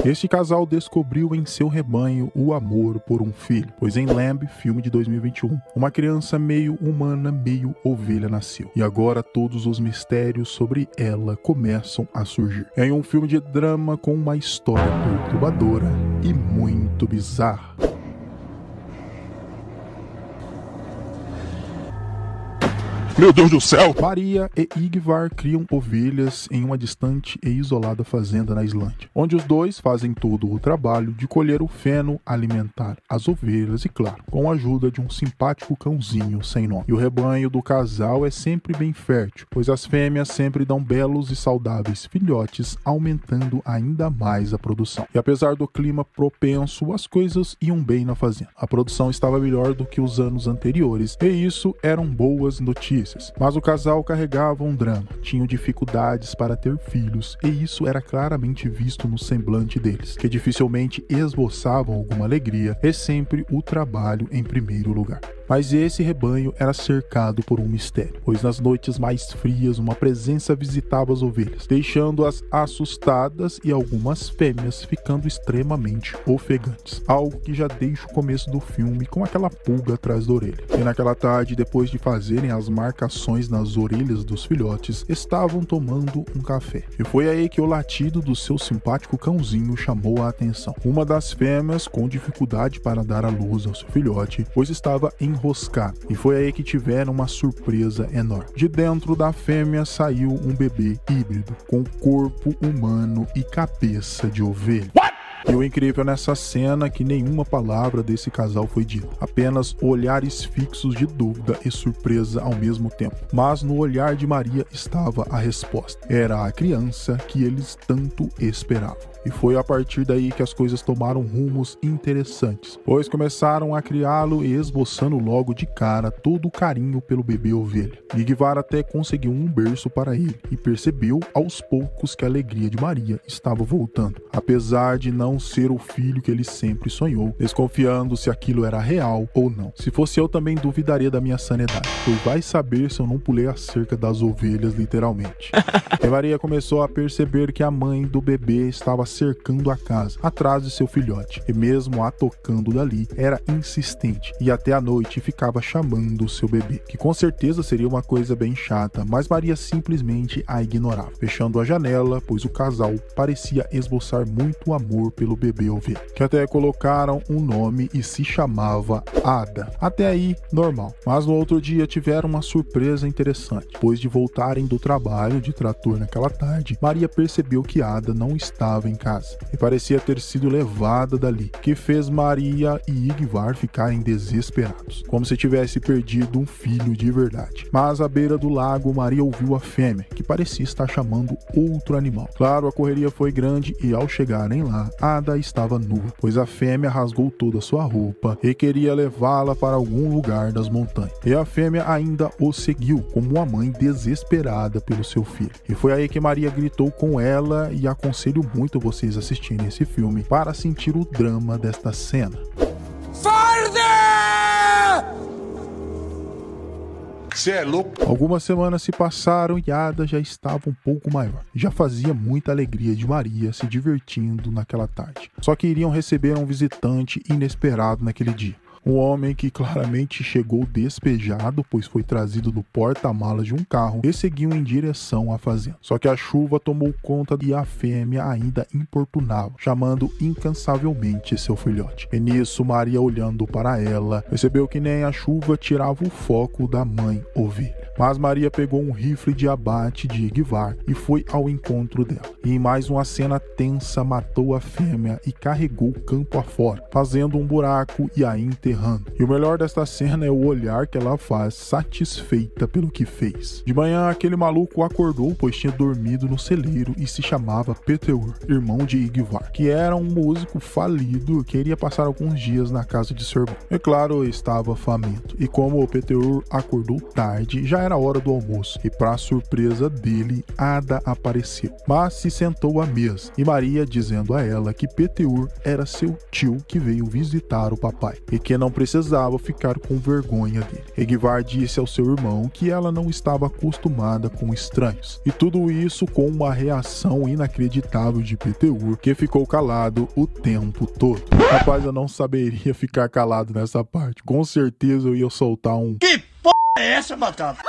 Este casal descobriu em seu rebanho o amor por um filho, pois em Lamb, filme de 2021, uma criança meio humana, meio ovelha nasceu. E agora todos os mistérios sobre ela começam a surgir. Em um filme de drama com uma história perturbadora e muito bizarra. Meu Deus do céu! Maria e Ingvar criam ovelhas em uma distante e isolada fazenda na Islândia, onde os dois fazem todo o trabalho de colher o feno, alimentar as ovelhas e, claro, com a ajuda de um simpático cãozinho sem nome. E o rebanho do casal é sempre bem fértil, pois as fêmeas sempre dão belos e saudáveis filhotes, aumentando ainda mais a produção. E apesar do clima propenso, as coisas iam bem na fazenda. A produção estava melhor do que os anos anteriores, e isso eram boas notícias. Mas o casal carregava um drama, tinham dificuldades para ter filhos, e isso era claramente visto no semblante deles, que dificilmente esboçavam alguma alegria, e sempre o trabalho em primeiro lugar. Mas esse rebanho era cercado por um mistério, pois nas noites mais frias uma presença visitava as ovelhas, deixando-as assustadas e algumas fêmeas ficando extremamente ofegantes, algo que já deixa o começo do filme com aquela pulga atrás da orelha. E naquela tarde, depois de fazerem as marcações nas orelhas dos filhotes, estavam tomando um café. E foi aí que o latido do seu simpático cãozinho chamou a atenção. Uma das fêmeas com dificuldade para dar à luz ao seu filhote, pois estava enroscado. E foi aí que tiveram uma surpresa enorme. De dentro da fêmea saiu um bebê híbrido, com corpo humano e cabeça de ovelha. E o incrível nessa cena é que nenhuma palavra desse casal foi dita, apenas olhares fixos de dúvida e surpresa ao mesmo tempo. Mas no olhar de Maria estava a resposta. Era a criança que eles tanto esperavam. E foi a partir daí que as coisas tomaram rumos interessantes, pois começaram a criá-lo e esboçando logo de cara todo o carinho pelo bebê ovelha. Ingvar até conseguiu um berço para ele e percebeu aos poucos que a alegria de Maria estava voltando, apesar de não ser o filho que ele sempre sonhou, desconfiando se aquilo era real ou não. Se fosse eu, também duvidaria da minha sanidade, pois vai saber se eu não pulei a cerca das ovelhas literalmente. E Maria começou a perceber que a mãe do bebê estava cercando a casa, atrás de seu filhote, e mesmo a tocando dali, era insistente, e até a noite ficava chamando o seu bebê, que com certeza seria uma coisa bem chata, mas Maria simplesmente a ignorava, fechando a janela, pois o casal parecia esboçar muito amor pelo bebê ovelha, que até colocaram um nome e se chamava Ada. Até aí, normal. Mas no outro dia tiveram uma surpresa interessante, pois de voltarem do trabalho de trator naquela tarde, Maria percebeu que Ada não estava em casa e parecia ter sido levada dali, que fez Maria e Ingvar ficarem desesperados, como se tivesse perdido um filho de verdade. Mas à beira do lago, Maria ouviu a fêmea, que parecia estar chamando outro animal. Claro, a correria foi grande e ao chegarem lá, Ada estava nua, pois a fêmea rasgou toda a sua roupa e queria levá-la para algum lugar das montanhas. E a fêmea ainda o seguiu, como uma mãe desesperada pelo seu filho. E foi aí que Maria gritou com ela, e aconselho muito vocês assistirem esse filme para sentir o drama desta cena. Você é louco? Algumas semanas se passaram e Ada já estava um pouco maior. Já fazia muita alegria de Maria se divertindo naquela tarde. Só que iriam receber um visitante inesperado naquele dia. Um homem que claramente chegou despejado, pois foi trazido do porta-malas de um carro e seguiu em direção à fazenda. Só que a chuva tomou conta e a fêmea ainda importunava, chamando incansavelmente seu filhote. E nisso, Maria, olhando para ela, percebeu que nem a chuva tirava o foco da mãe ovelha. Mas Maria pegou um rifle de abate de Ingvar e foi ao encontro dela. E em mais uma cena tensa, matou a fêmea e carregou o campo afora, fazendo um buraco e a enterrando. E o melhor desta cena é o olhar que ela faz, satisfeita pelo que fez. De manhã, aquele maluco acordou, pois tinha dormido no celeiro e se chamava Peteur, irmão de Ingvar, que era um músico falido que iria passar alguns dias na casa de seu irmão. É claro, estava faminto. E como o Peteur acordou tarde, já era hora do almoço e, para surpresa dele, Ada apareceu, mas se sentou à mesa e Maria dizendo a ela que Peteur era seu tio que veio visitar o papai e que não precisava ficar com vergonha dele. Egvar disse ao seu irmão que ela não estava acostumada com estranhos, e tudo isso com uma reação inacreditável de Peteur, que ficou calado o tempo todo. Rapaz, eu não saberia ficar calado nessa parte. Com certeza eu ia soltar um Que porra é essa, Batata?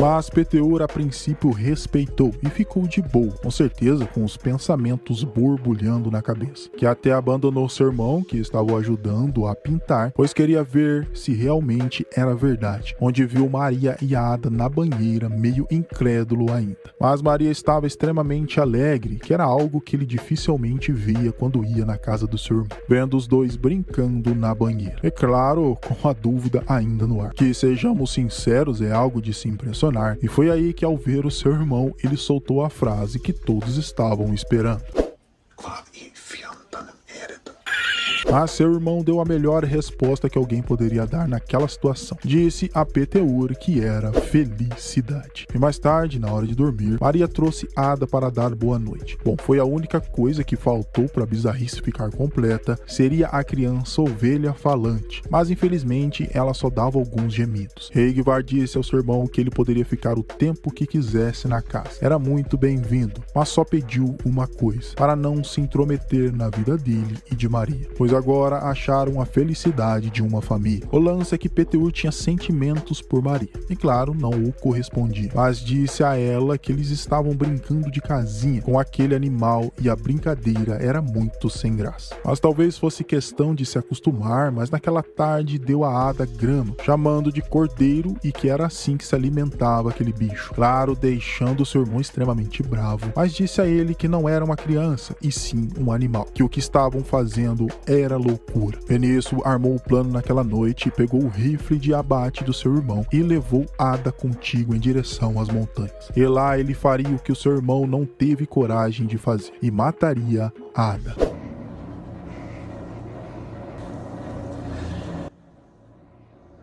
Mas Peteur a princípio respeitou e ficou de boa, com certeza com os pensamentos borbulhando na cabeça, que até abandonou seu irmão, que estava o ajudando a pintar, pois queria ver se realmente era verdade, onde viu Maria e Ada na banheira, meio incrédulo ainda. Mas Maria estava extremamente alegre, que era algo que ele dificilmente via quando ia na casa do seu irmão, vendo os dois brincando na banheira. É claro, com a dúvida ainda no ar, que sejamos sinceros, é algo de se impressionar. E foi aí que, ao ver o seu irmão, ele soltou a frase que todos estavam esperando. Mas seu irmão deu a melhor resposta que alguém poderia dar naquela situação. Disse a Peteur que era felicidade. E mais tarde, na hora de dormir, Maria trouxe Ada para dar boa noite. Bom, foi a única coisa que faltou para a bizarrice ficar completa, seria a criança ovelha falante. Mas infelizmente, ela só dava alguns gemidos. Egvar disse ao seu irmão que ele poderia ficar o tempo que quisesse na casa. Era muito bem-vindo, mas só pediu uma coisa, para não se intrometer na vida dele e de Maria, pois agora acharam a felicidade de uma família. O lance é que Peteur tinha sentimentos por Maria, e claro, não o correspondia, mas disse a ela que eles estavam brincando de casinha com aquele animal e a brincadeira era muito sem graça. Mas talvez fosse questão de se acostumar, mas naquela tarde deu a Ada grama, chamando de cordeiro, e que era assim que se alimentava aquele bicho. Claro, deixando seu irmão extremamente bravo, mas disse a ele que não era uma criança, e sim um animal, que o que estavam fazendo era loucura. E nisso armou o plano naquela noite e pegou o rifle de abate do seu irmão e levou Ada contigo em direção às montanhas. E lá ele faria o que o seu irmão não teve coragem de fazer, e mataria Ada.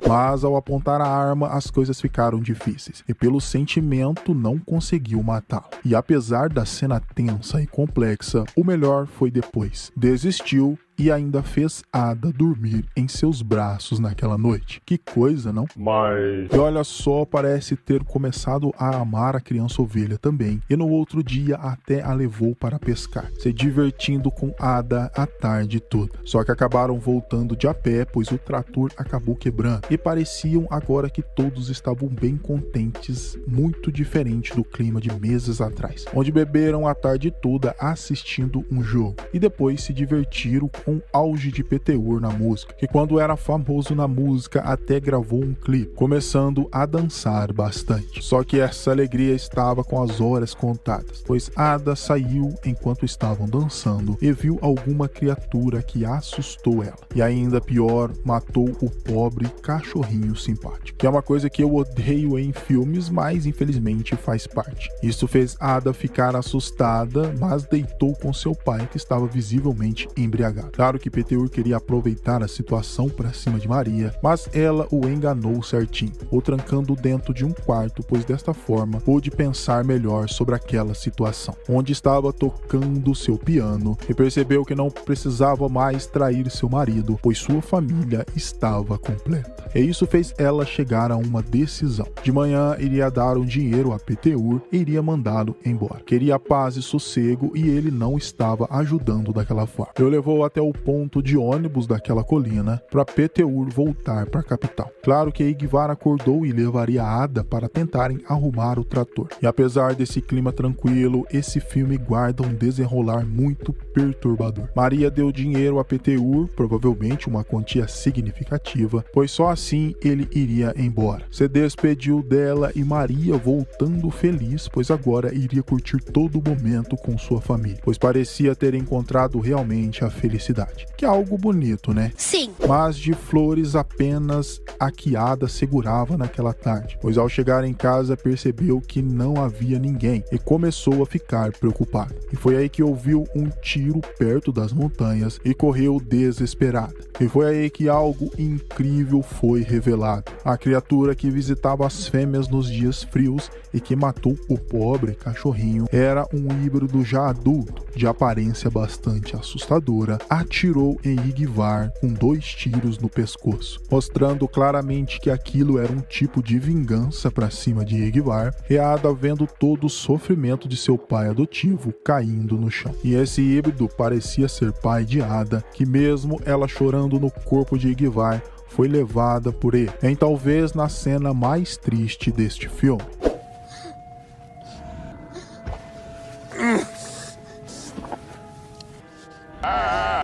Mas ao apontar a arma, as coisas ficaram difíceis, e pelo sentimento não conseguiu matá-lo. E apesar da cena tensa e complexa, o melhor foi depois. Desistiu e ainda fez Ada dormir em seus braços naquela noite. Que coisa, não? Mas... E olha só, parece ter começado a amar a criança ovelha também, e no outro dia até a levou para pescar, se divertindo com Ada a tarde toda. Só que acabaram voltando de a pé, pois o trator acabou quebrando, e pareciam agora que todos estavam bem contentes, muito diferente do clima de meses atrás, onde beberam a tarde toda assistindo um jogo, e depois se divertiram com o auge de Peteur na música, que quando era famoso na música até gravou um clipe, começando a dançar bastante. Só que essa alegria estava com as horas contadas, pois Ada saiu enquanto estavam dançando e viu alguma criatura que assustou ela, e ainda pior, matou o pobre cachorrinho simpático, que é uma coisa que eu odeio em filmes, mas infelizmente faz parte. Isso fez Ada ficar assustada, mas deitou com seu pai, que estava visivelmente embriagado. Claro que Peteur queria aproveitar a situação para cima de Maria, mas ela o enganou certinho, o trancando dentro de um quarto, pois desta forma pôde pensar melhor sobre aquela situação, onde estava tocando seu piano, e percebeu que não precisava mais trair seu marido, pois sua família estava completa. E isso fez ela chegar a uma decisão. De manhã iria dar um dinheiro a Peteur e iria mandá-lo embora. Queria paz e sossego, e ele não estava ajudando daquela forma. Ele levou até o ponto de ônibus daquela colina para Peteur voltar para a capital. Claro que Egvar acordou e levaria Ada para tentarem arrumar o trator. E apesar desse clima tranquilo, esse filme guarda um desenrolar muito perturbador. Maria deu dinheiro a Peteur, provavelmente uma quantia significativa, pois só assim ele iria embora. Se despediu dela e Maria voltando feliz, pois agora iria curtir todo o momento com sua família, pois parecia ter encontrado realmente a felicidade. felicidade. Que é algo bonito, né? Sim. Mas de flores apenas a que Ada segurava naquela tarde, pois ao chegar em casa percebeu que não havia ninguém e começou a ficar preocupado. E foi aí que ouviu um tiro perto das montanhas e correu desesperada. E foi aí que algo incrível foi revelado. A criatura que visitava as fêmeas nos dias frios e que matou o pobre cachorrinho era um híbrido já adulto, de aparência bastante assustadora, atirou em Ygivar com 2 tiros no pescoço, mostrando claramente que aquilo era um tipo de vingança para cima de Ygivar, e Ada vendo todo o sofrimento de seu pai adotivo caindo no chão. E esse híbrido parecia ser pai de Ada, que mesmo ela chorando no corpo de Ygivar, foi levada por ele, em talvez na cena mais triste deste filme.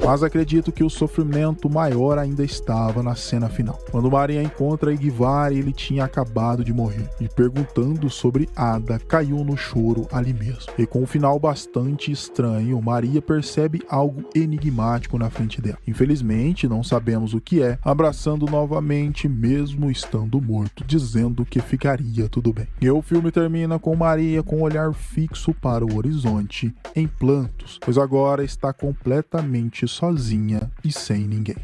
Mas acredito que o sofrimento maior ainda estava na cena final. Quando Maria encontra Ygivar, ele tinha acabado de morrer. E perguntando sobre Ada, caiu no choro ali mesmo. E com um final bastante estranho, Maria percebe algo enigmático na frente dela. Infelizmente, não sabemos o que é, abraçando novamente, mesmo estando morto, dizendo que ficaria tudo bem. E o filme termina com Maria com um olhar fixo para o horizonte, em plantos, pois agora está completamente sozinha e sem ninguém.